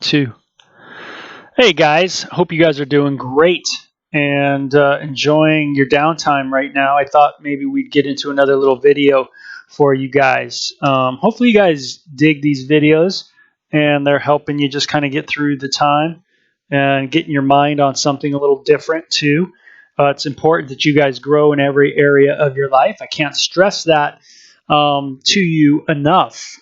Two. Hey guys, hope you guys are doing great and enjoying your downtime right now. I thought maybe we'd get into another little video for you guys. Hopefully, you guys dig these videos and they're helping you just kind of get through the time and getting your mind on something a little different too. It's important that you guys grow in every area of your life. I can't stress that to you enough.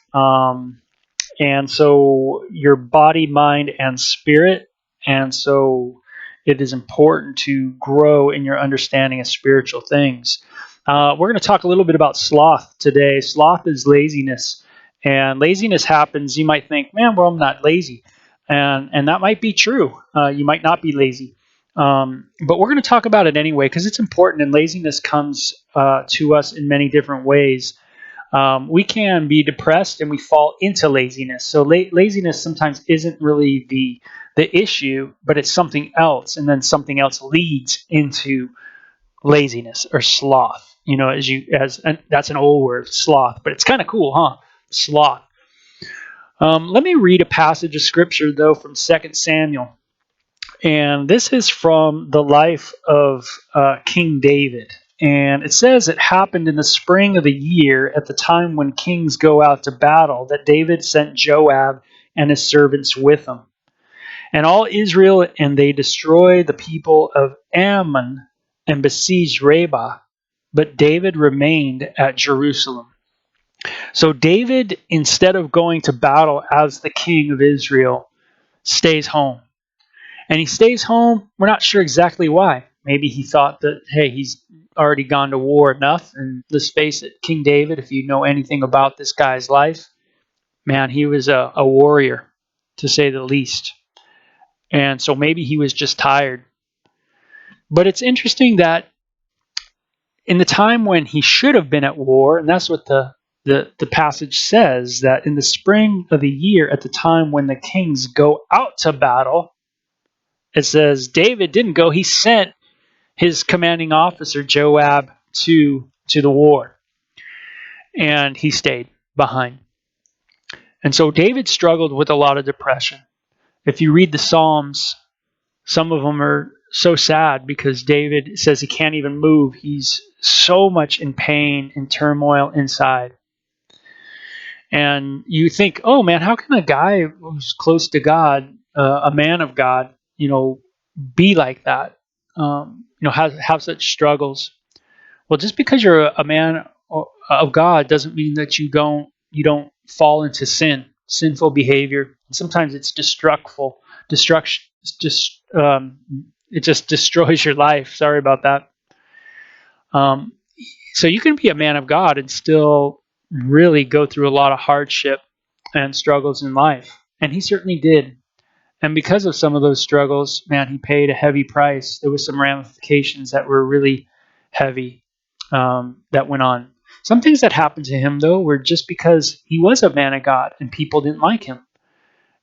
And so your body, mind, and spirit. And so it is important to grow in your understanding of spiritual things. We're going to talk a little bit about sloth today. Sloth is laziness, and laziness happens. You might think, "Man, well, I'm not lazy," and that might be true. You might not be lazy, but we're going to talk about it anyway because it's important. And laziness comes to us in many different ways. We can be depressed and we fall into laziness. So laziness sometimes isn't really the issue, but it's something else, and then something else leads into laziness or sloth. You know, that's an old word, sloth, but it's kind of cool, huh? Sloth. Let me read a passage of scripture though from 2 Samuel, and this is from the life of King David. And it says it happened in the spring of the year at the time when kings go out to battle that David sent Joab and his servants with him. And all Israel, and they destroyed the people of Ammon and besieged Rabbah. But David remained at Jerusalem. So David, instead of going to battle as the king of Israel, stays home. And he stays home. We're not sure exactly why. Maybe he thought that, hey, he's already gone to war enough. And let's face it, King David, if you know anything about this guy's life, man, he was a warrior, to say the least. And so maybe he was just tired. But it's interesting that in the time when he should have been at war, and that's what the passage says, that in the spring of the year, at the time when the kings go out to battle, it says David didn't go. He sent his commanding officer Joab to the war, and he stayed behind. And so David struggled with a lot of depression. If you read the Psalms, some of them are so sad because David says he can't even move. He's so much in pain and turmoil inside. And you think, oh man, how can a guy who's close to God, a man of God, be like that? Have such struggles. Well, just because you're a man of God doesn't mean that you don't fall into sinful behavior. Sometimes it's destruction. It just destroys your life. Sorry about that. So you can be a man of God and still really go through a lot of hardship and struggles in life, and he certainly did. And because of some of those struggles, man, he paid a heavy price. There was some ramifications that were really heavy that went on. Some things that happened to him, though, were just because he was a man of God and people didn't like him.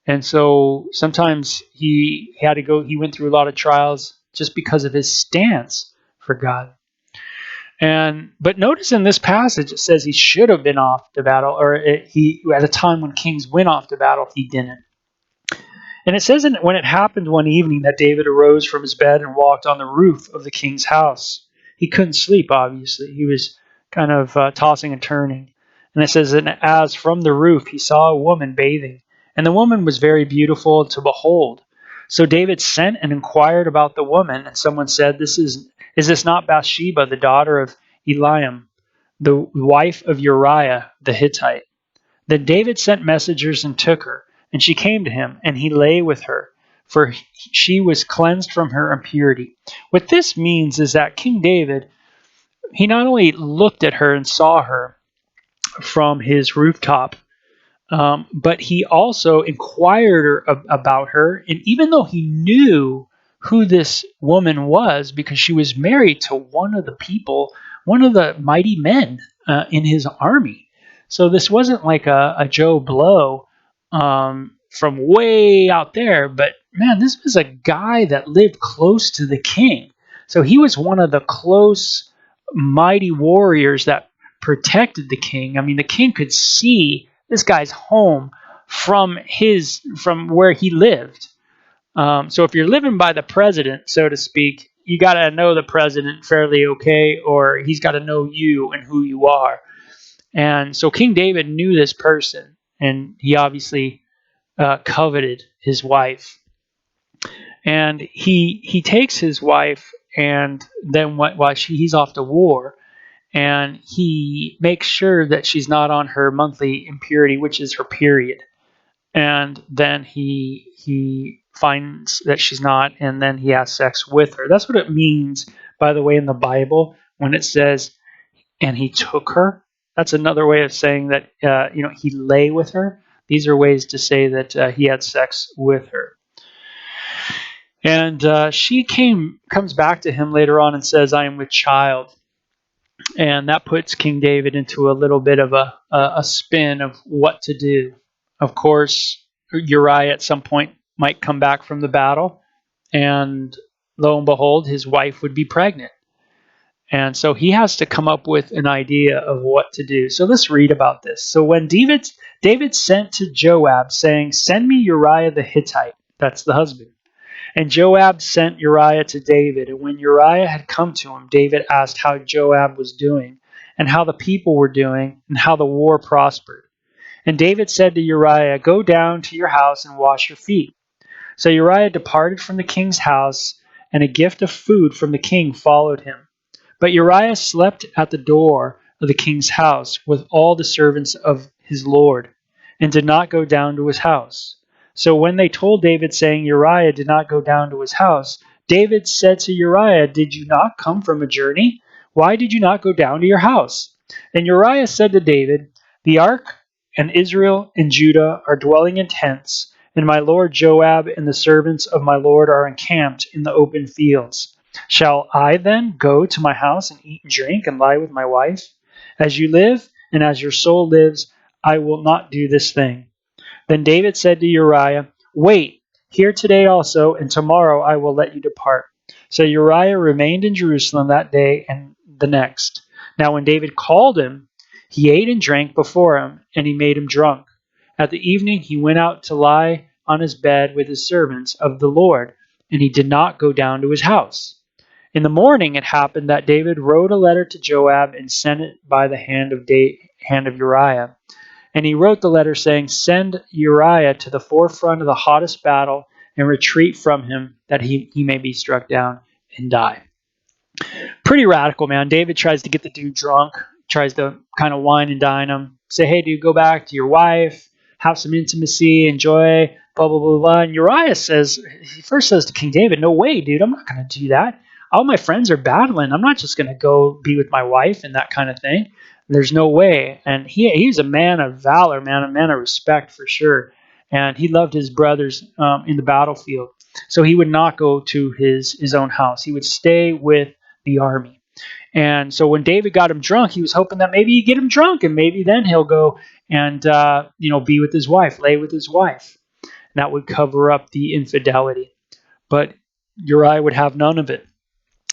And so sometimes he had to go, he went through a lot of trials just because of his stance for God. But notice in this passage, it says he should have been off to battle, or he at a time when kings went off to battle, he didn't. And it says when it happened one evening that David arose from his bed and walked on the roof of the king's house. He couldn't sleep, obviously. He was kind of tossing and turning. And it says, and as from the roof he saw a woman bathing, and the woman was very beautiful to behold. So David sent and inquired about the woman, and someone said, Is this not Bathsheba, the daughter of Eliam, the wife of Uriah the Hittite? Then David sent messengers and took her, and she came to him, and he lay with her, for she was cleansed from her impurity. What this means is that King David, he not only looked at her and saw her from his rooftop, but he also inquired about her. And even though he knew who this woman was, because she was married to one of the mighty men in his army. So this wasn't like a Joe Blow from way out there, but man, this was a guy that lived close to the king. So he was one of the close, mighty warriors that protected the king. I mean, the king could see this guy's home from where he lived. So if you're living by the president, so to speak, you got to know the president fairly okay, or he's got to know you and who you are. And so King David knew this person, and he obviously coveted his wife. And he takes his wife, and then while he's off to war, and he makes sure that she's not on her monthly impurity, which is her period. And then he finds that she's not, and then he has sex with her. That's what it means, by the way, in the Bible when it says, "And he took her." That's another way of saying that he lay with her. These are ways to say that he had sex with her. And she comes back to him later on and says, "I am with child." And that puts King David into a little bit of a spin of what to do. Of course, Uriah at some point might come back from the battle, and lo and behold, his wife would be pregnant. And so he has to come up with an idea of what to do. So let's read about this. So when David sent to Joab saying, "Send me Uriah the Hittite," that's the husband. And Joab sent Uriah to David. And when Uriah had come to him, David asked how Joab was doing, and how the people were doing, and how the war prospered. And David said to Uriah, "Go down to your house and wash your feet." So Uriah departed from the king's house, and a gift of food from the king followed him. But Uriah slept at the door of the king's house with all the servants of his lord, and did not go down to his house. So when they told David, saying, "Uriah did not go down to his house," David said to Uriah, "Did you not come from a journey? Why did you not go down to your house?" And Uriah said to David, "The ark and Israel and Judah are dwelling in tents, and my lord Joab and the servants of my lord are encamped in the open fields. Shall I then go to my house and eat and drink and lie with my wife? As you live, and as your soul lives, I will not do this thing." Then David said to Uriah, "Wait here today also, and tomorrow I will let you depart." So Uriah remained in Jerusalem that day and the next. Now when David called him, he ate and drank before him, and he made him drunk. At the evening he went out to lie on his bed with his servants of the Lord, and he did not go down to his house. In the morning it happened that David wrote a letter to Joab and sent it by the hand of Uriah. And he wrote the letter saying, "Send Uriah to the forefront of the hottest battle and retreat from him, that he may be struck down and die." Pretty radical, man. David tries to get the dude drunk, tries to kind of wine and dine him, say, "Hey, dude, go back to your wife, have some intimacy, enjoy, blah, blah, blah, blah." And Uriah he first says to King David, "No way, dude, I'm not going to do that. All my friends are battling. I'm not just going to go be with my wife and that kind of thing. There's no way." And he's a man of valor, man, a man of respect for sure. And he loved his brothers in the battlefield. So he would not go to his own house. He would stay with the army. And so when David got him drunk, he was hoping that maybe he'd get him drunk, and maybe then he'll go and be with his wife, lay with his wife. And that would cover up the infidelity. But Uriah would have none of it.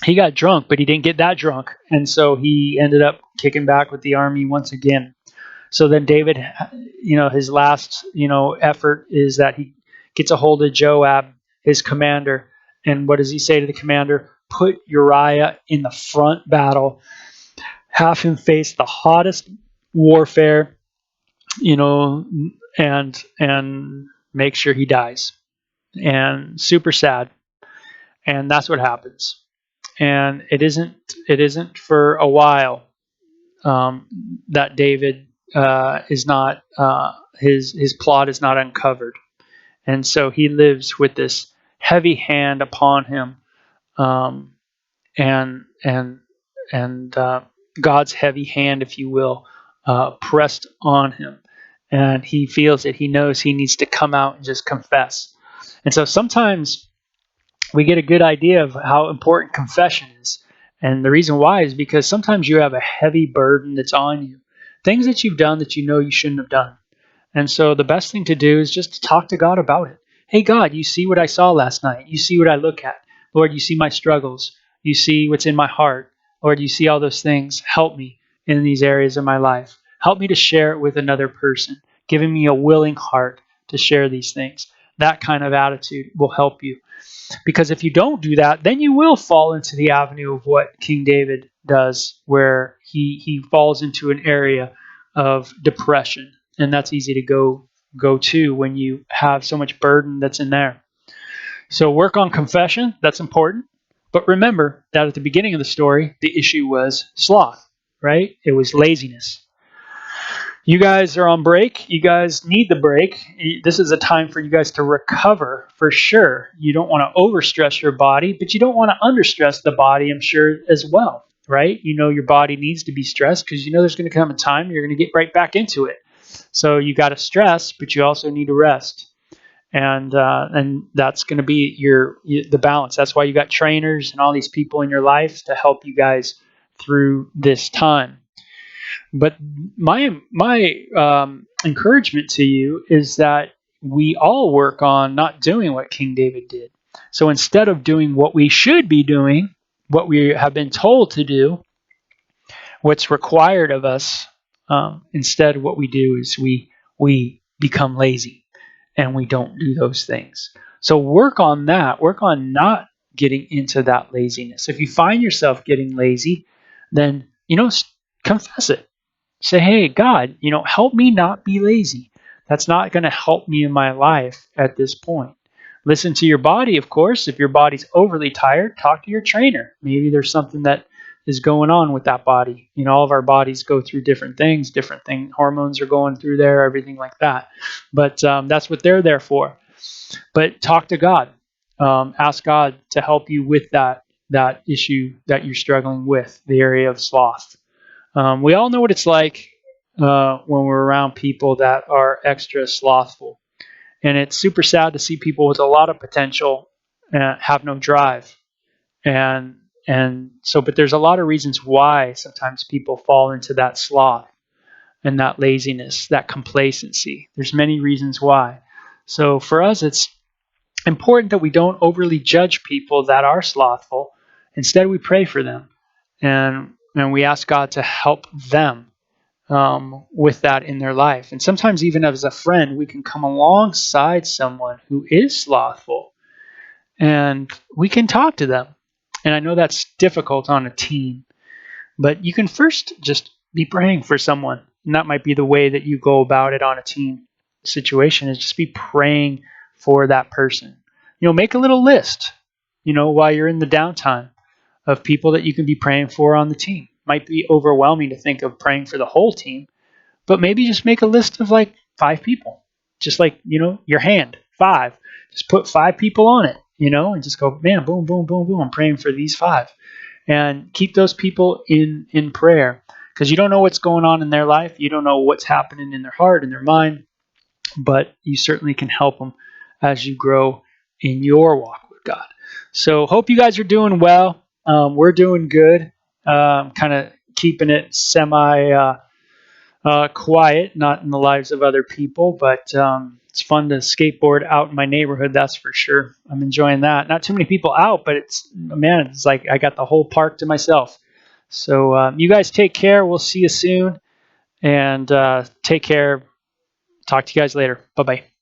He got drunk, but he didn't get that drunk, and so he ended up kicking back with the army once again. So then David, his last effort is that he gets a hold of Joab, his commander, and what does he say to the commander? Put Uriah in the front battle, have him face the hottest warfare, and make sure he dies. And super sad. And that's what happens. And it isn't for a while that David is not his plot is not uncovered, and so he lives with this heavy hand upon him, and God's heavy hand, if you will, pressed on him, and he feels it. He knows he needs to come out and just confess. And so sometimes we get a good idea of how important confession is. And the reason why is because sometimes you have a heavy burden that's on you, things that you've done that you know you shouldn't have done. And so the best thing to do is just to talk to God about it. Hey, God, you see what I saw last night. You see what I look at. Lord, you see my struggles. You see what's in my heart. Lord, you see all those things. Help me in these areas of my life. Help me to share it with another person, giving me a willing heart, to share these things. That kind of attitude will help you. Because if you don't do that, then you will fall into the avenue of what King David does, where he falls into an area of depression. And that's easy to go to when you have so much burden that's in there. So work on confession, that's important. But remember that at the beginning of the story, the issue was sloth, right? It was laziness. You guys are on break. You guys need the break. This is a time for you guys to recover for sure. You don't want to overstress your body, but you don't want to understress the body, I'm sure, as well, right? You know your body needs to be stressed because you know there's going to come a time you're going to get right back into it. So you got to stress, but you also need to rest. And that's going to be the balance. That's why you got trainers and all these people in your life to help you guys through this time. But my encouragement to you is that we all work on not doing what King David did. So instead of doing what we should be doing, what we have been told to do, what's required of us, instead what we do is we become lazy and we don't do those things. So work on that. Work on not getting into that laziness. If you find yourself getting lazy, then confess it. Say, hey, God, help me not be lazy. That's not going to help me in my life at this point. Listen to your body, of course. If your body's overly tired, talk to your trainer. Maybe there's something that is going on with that body. All of our bodies go through different things, hormones are going through there, everything like that. But that's what they're there for. But talk to God. Ask God to help you with that issue that you're struggling with, the area of sloth. We all know what it's like when we're around people that are extra slothful. And it's super sad to see people with a lot of potential have no drive. But there's a lot of reasons why sometimes people fall into that sloth and that laziness, that complacency. There's many reasons why. So for us, it's important that we don't overly judge people that are slothful. Instead, we pray for them. And we ask God to help them with that in their life. And sometimes even as a friend, we can come alongside someone who is slothful and we can talk to them. And I know that's difficult on a team, but you can first just be praying for someone. And that might be the way that you go about it on a team situation, is just be praying for that person. Make a little list, while you're in the downtime, of people that you can be praying for on the team. Might be overwhelming to think of praying for the whole team, but maybe just make a list of like 5 people. Just like, your hand, 5. Just put 5 people on it, and just go, man, boom, boom, boom, boom. I'm praying for these 5. And keep those people in prayer, because you don't know what's going on in their life. You don't know what's happening in their heart and their mind, but you certainly can help them as you grow in your walk with God. So hope you guys are doing well. We're doing good. Kind of keeping it semi quiet, not in the lives of other people, but it's fun to skateboard out in my neighborhood, that's for sure. I'm enjoying that. Not too many people out, but it's like I got the whole park to myself. So you guys take care. We'll see you soon. And take care. Talk to you guys later. Bye-bye.